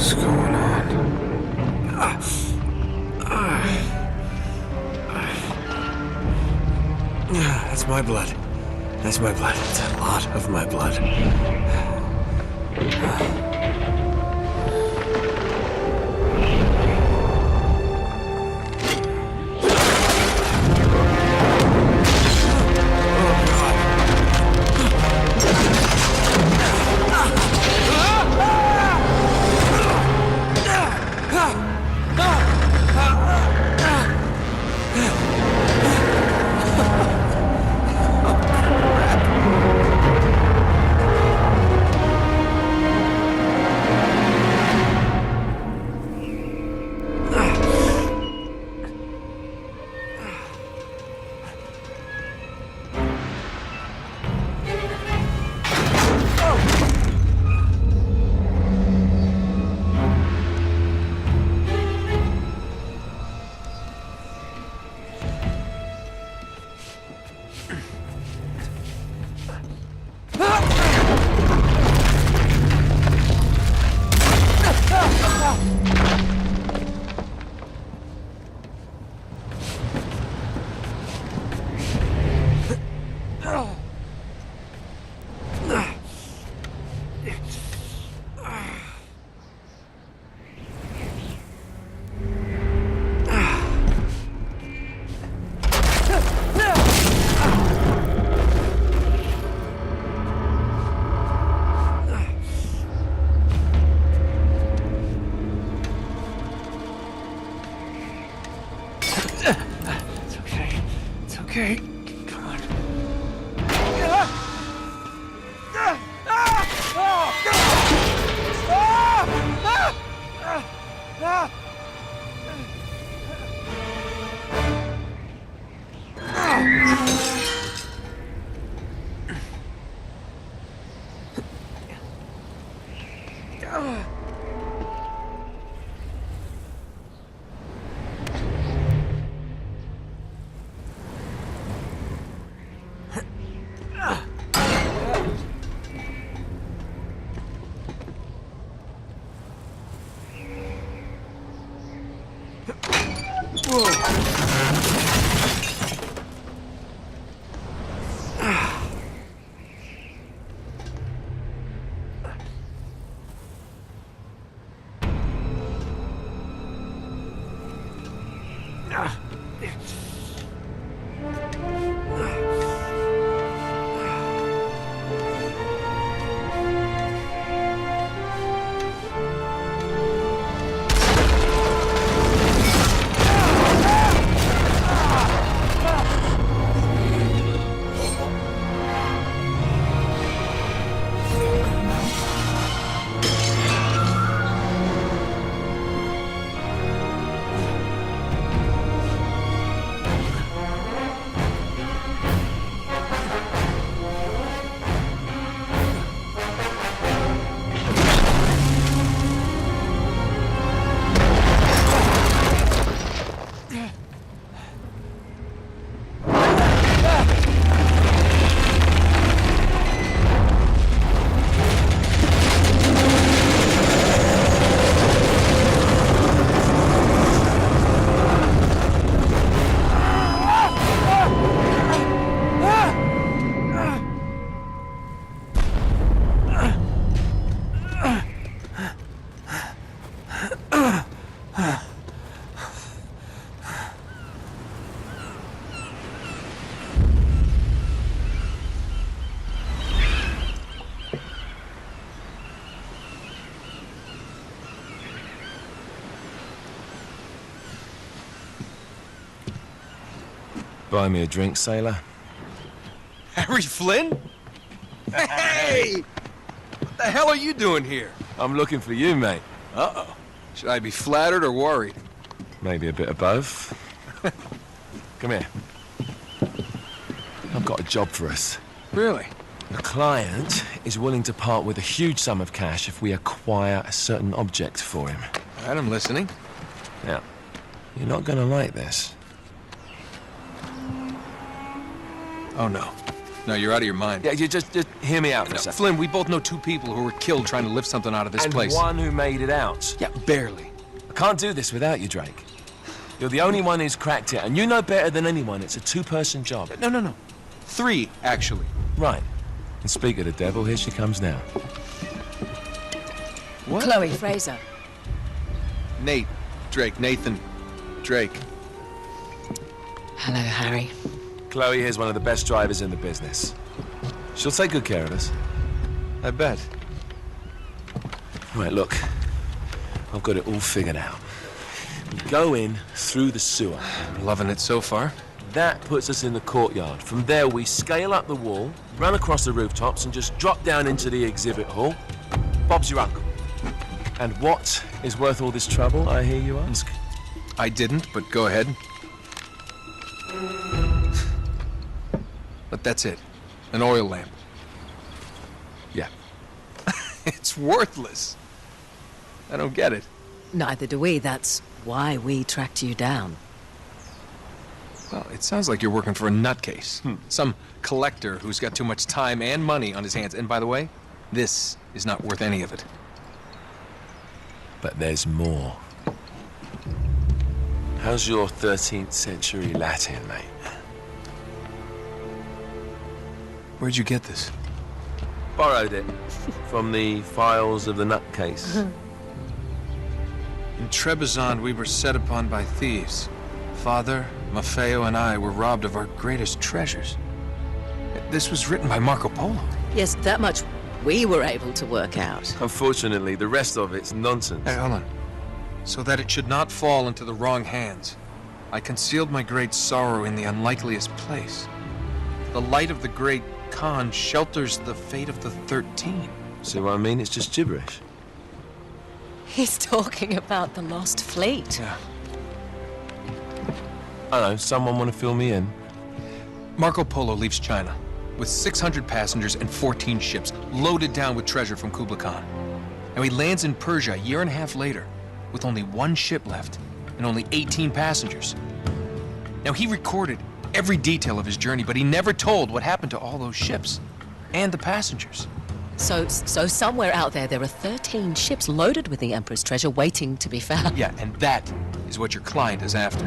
hell's going on? That's my blood. That's my blood. It's a lot of my blood. Okay, come on. Buy me a drink, sailor. Harry Flynn? Hey! What the hell are you doing here? I'm looking for you, mate. Uh-oh. Should I be flattered or worried? Maybe a bit of both. Come here. I've got a job for us. Really? The client is willing to part with a huge sum of cash if we acquire a certain object for him. All right, I'm listening. Now, you're not gonna like this. Oh, no. No, you're out of your mind. Yeah, you just hear me out for a No, second. Flynn, we both know two people who were killed trying to lift something out of this And place. one who made it out. Yeah, barely. I can't do this without you, Drake. You're the only one who's cracked it, and you know better than anyone it's a two-person job. No. 3, actually. Right. And speak of the devil, here she comes now. What? Chloe Fraser. Nate. Drake. Nathan. Drake. Hello, Harry. Chloe here's one of the best drivers in the business. She'll take good care of us. I bet. Right, look. I've got it all figured out. We go in through the sewer. Loving it so far. That puts us in the courtyard. From there, we scale up the wall, run across the rooftops, and just drop down into the exhibit hall. Bob's your uncle. And what is worth all this trouble, I hear you ask? I didn't, but go ahead. But that's it. An oil lamp. Yeah. It's worthless. I don't get it. Neither do we. That's why we tracked you down. Well, it sounds like you're working for a nutcase. Some collector who's got too much time and money on his hands. And by the way, this is not worth any of it. But there's more. How's your 13th century Latin, mate? Where'd you get this? Borrowed it from the files of the nutcase. In Trebizond, we were set upon by thieves. Father, Maffeo, and I were robbed of our greatest treasures. This was written by Marco Polo. Yes, that much we were able to work out. Unfortunately, the rest of it's nonsense. Hey, hold on. So that it should not fall into the wrong hands, I concealed my great sorrow in the unlikeliest place. The light of the great Khan shelters the fate of the 13. See what I mean? It's just gibberish. He's talking about the Lost Fleet. Yeah. I don't know, someone want to fill me in? Marco Polo leaves China with 600 passengers and 14 ships loaded down with treasure from Kublai Khan. And he lands in Persia a year and a half later with only 1 ship left and only 18 passengers. Now, he recorded every detail of his journey, but he never told what happened to all those ships and the passengers. So somewhere out there are 13 ships loaded with the Emperor's treasure waiting to be found. Yeah, and that is what your client is after.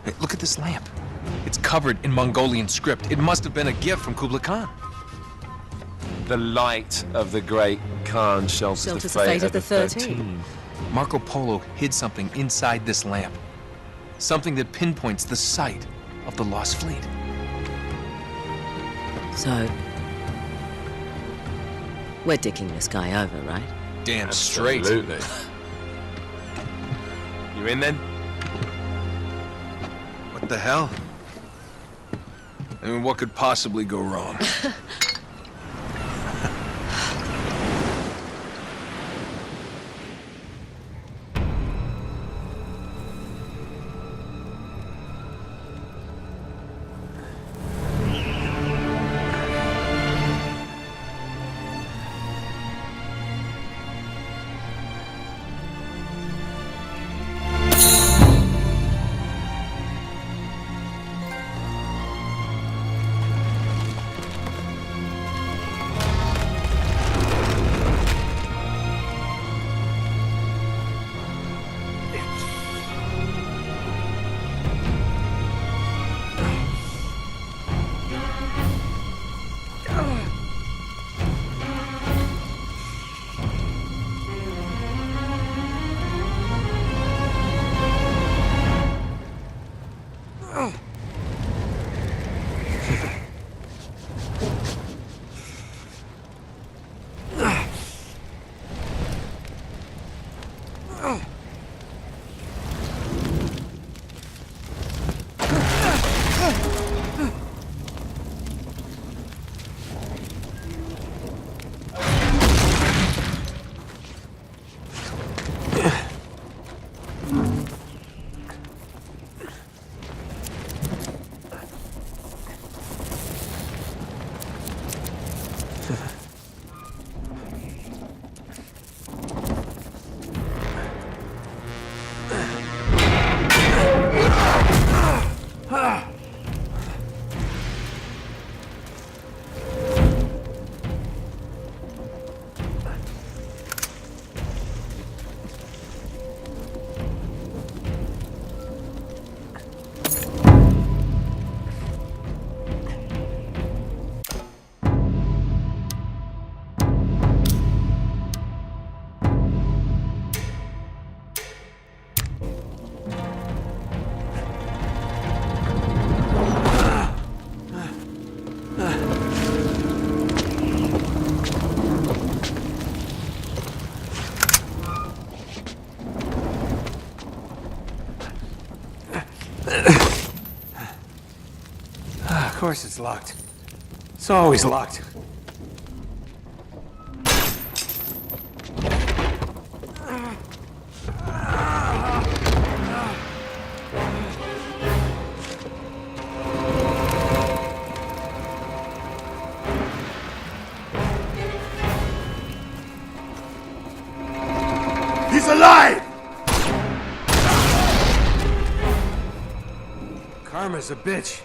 Hey, look at this lamp. It's covered in Mongolian script. It must have been a gift from Kublai Khan. The light of the great Khan shelters the fate of the 13. Marco Polo hid something inside this lamp. Something that pinpoints the site of the Lost Fleet. So, we're dicking this guy over, right? Damn straight. Absolutely. You in then? What the hell? I mean, what could possibly go wrong? course it's locked. It's always locked. He's alive! Karma's a bitch.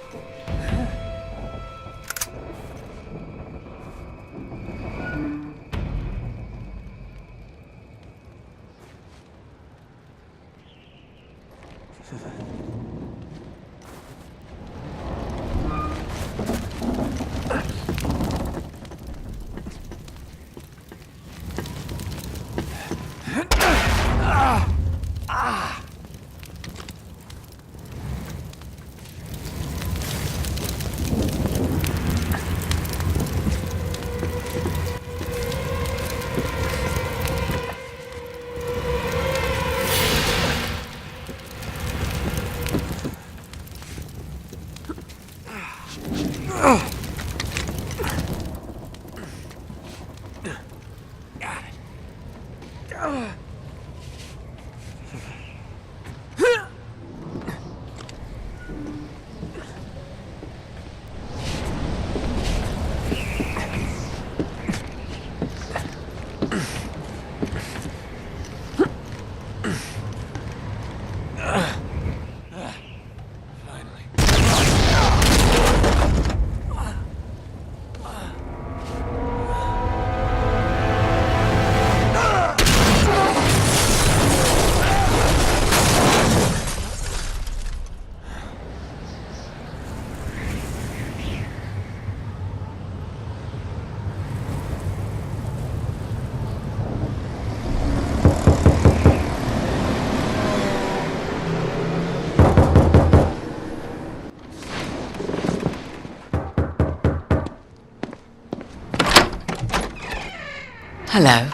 Hello.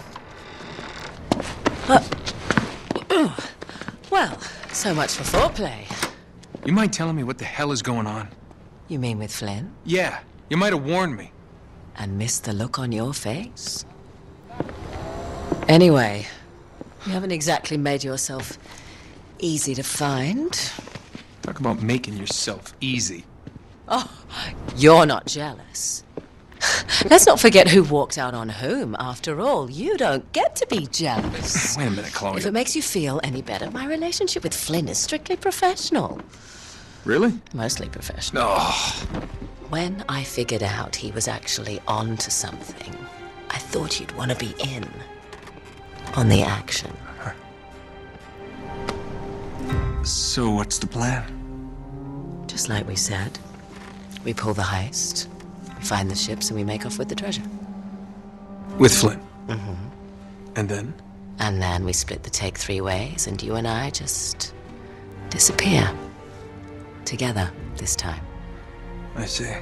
Well, so much for foreplay. You mind telling me what the hell is going on? You mean with Flynn? Yeah, you might have warned me. And missed the look on your face? Anyway, you haven't exactly made yourself easy to find. Talk about making yourself easy. Oh, you're not jealous. Let's not forget who walked out on whom. After all, you don't get to be jealous. Wait a minute, Chloe. If it makes you feel any better, my relationship with Flynn is strictly professional. Really? Mostly professional. Oh, When I figured out he was actually on to something, I thought you'd want to be in on the action. so what's the plan? Just like we said. We pull the heist, we find the ships, and we make off with the treasure. With Flynn? Mm-hmm. And then? And then we split the take 3 ways, and you and I just disappear. Together, this time. I see.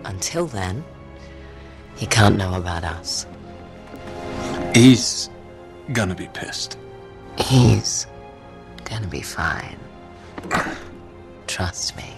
Until then, he can't know about us. He's gonna be pissed. He's gonna be fine. Trust me.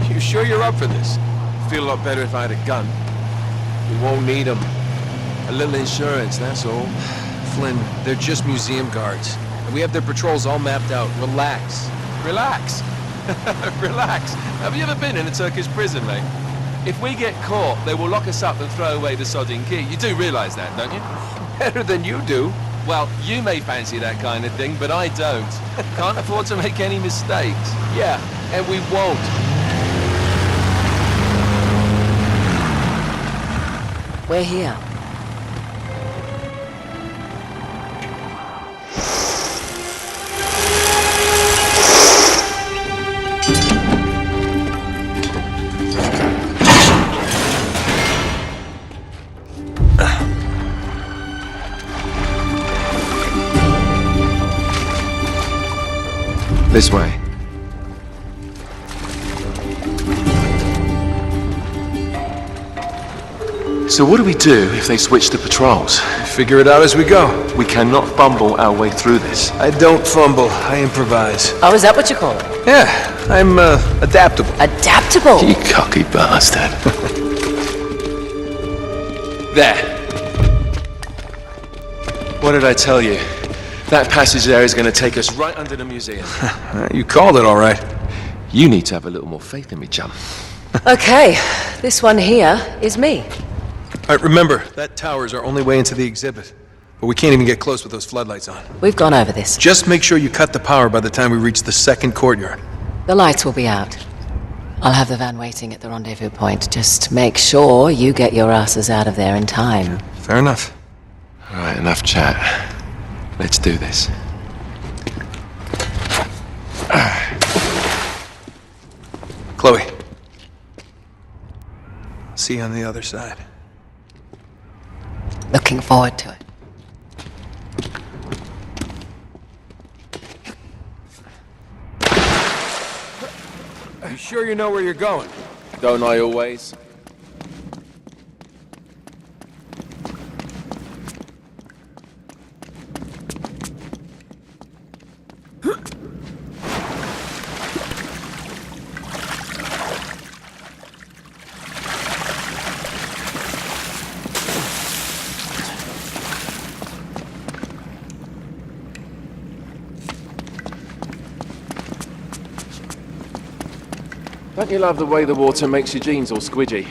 You sure you're up for this? Feel a lot better if I had a gun. We won't need them. A little insurance, that's all. Flynn, they're just museum guards. And we have their patrols all mapped out. Relax. Relax. Relax. Have you ever been in a Turkish prison, mate? If we get caught, they will lock us up and throw away the sodding key. You do realize that, don't you? Better than you do. Well, you may fancy that kind of thing, but I don't. Can't afford to make any mistakes. Yeah, and we won't. We're here. This way. So what do we do if they switch the patrols? Figure it out as we go. We cannot fumble our way through this. I don't fumble. I improvise. Oh, is that what you call it? Yeah, I'm adaptable. Adaptable. You cocky bastard. There. What did I tell you? That passage there is going to take us right under the museum. You called it all right. You need to have a little more faith in me, chum. Okay, this one here is me. All right, remember, that tower is our only way into the exhibit. But we can't even get close with those floodlights on. We've gone over this. Just make sure you cut the power by the time we reach the second courtyard. The lights will be out. I'll have the van waiting at the rendezvous point. Just make sure you get your asses out of there in time. Fair enough. All right, enough chat. Let's do this. Chloe. See you on the other side. Looking forward to it. You sure you know where you're going? Don't I always? Don't you love the way the water makes your jeans all squidgy?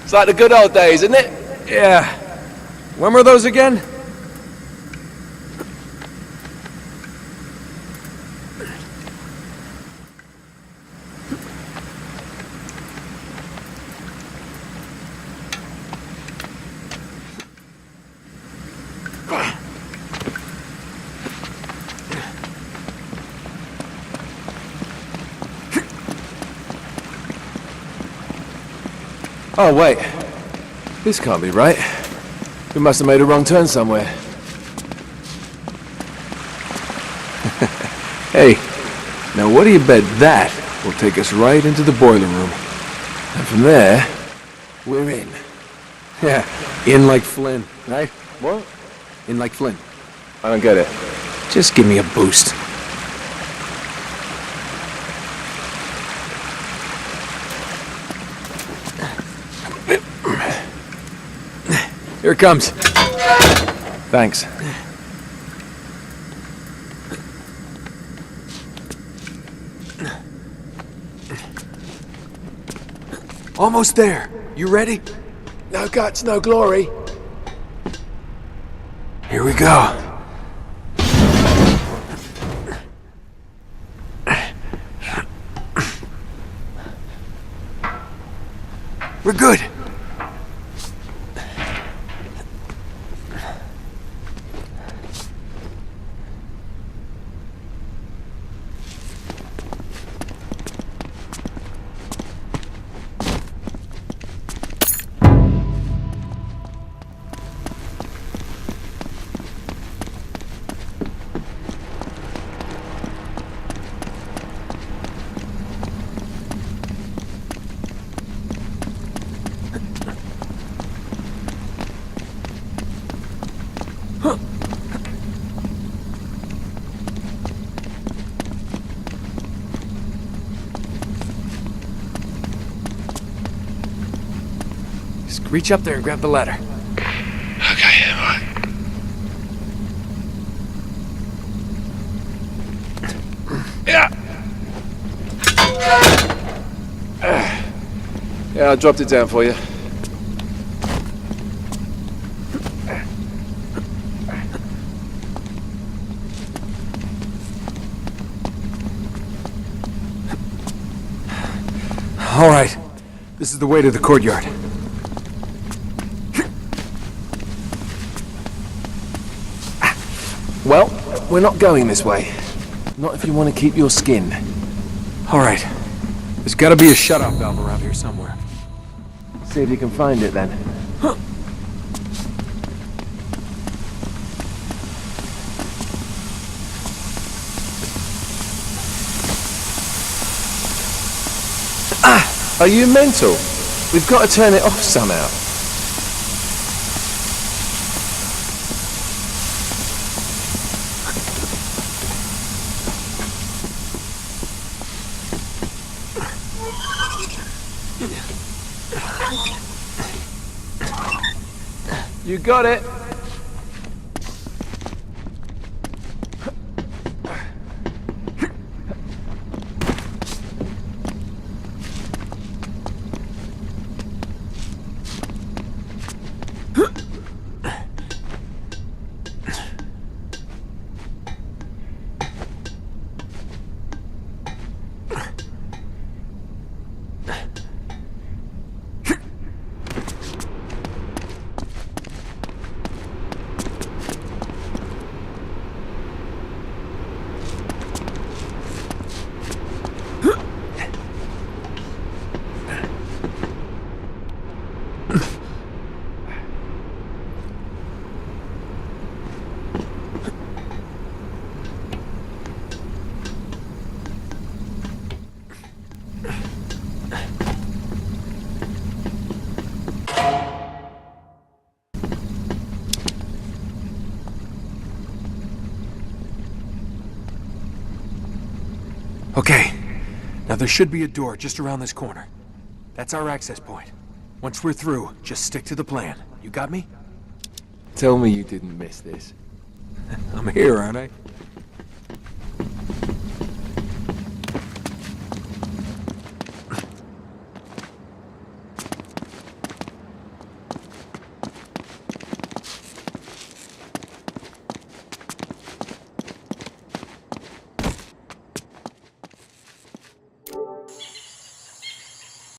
It's like the good old days, isn't it? Yeah. When were those again? Oh, wait. This can't be right. We must have made a wrong turn somewhere. Hey, now what do you bet that will take us right into the boiler room? And from there, we're in. Yeah, in like Flynn, right? What? In like Flynn. I don't get it. Just give me a boost. Here it comes. Thanks. Almost there. You ready? No guts, no glory. Here we go. We're good. Just reach up there and grab the ladder. Okay, alright. Yeah! Yeah, I dropped it down for you. All right. This is the way to the courtyard. Well, we're not going this way. Not if you want to keep your skin. All right. There's got to be a shut-off valve around here somewhere. See if you can find it then. Are you mental? We've got to turn it off somehow. You got it. Okay. Now there should be a door just around this corner. That's our access point. Once we're through, just stick to the plan. You got me? Tell me you didn't miss this. I'm here, aren't I?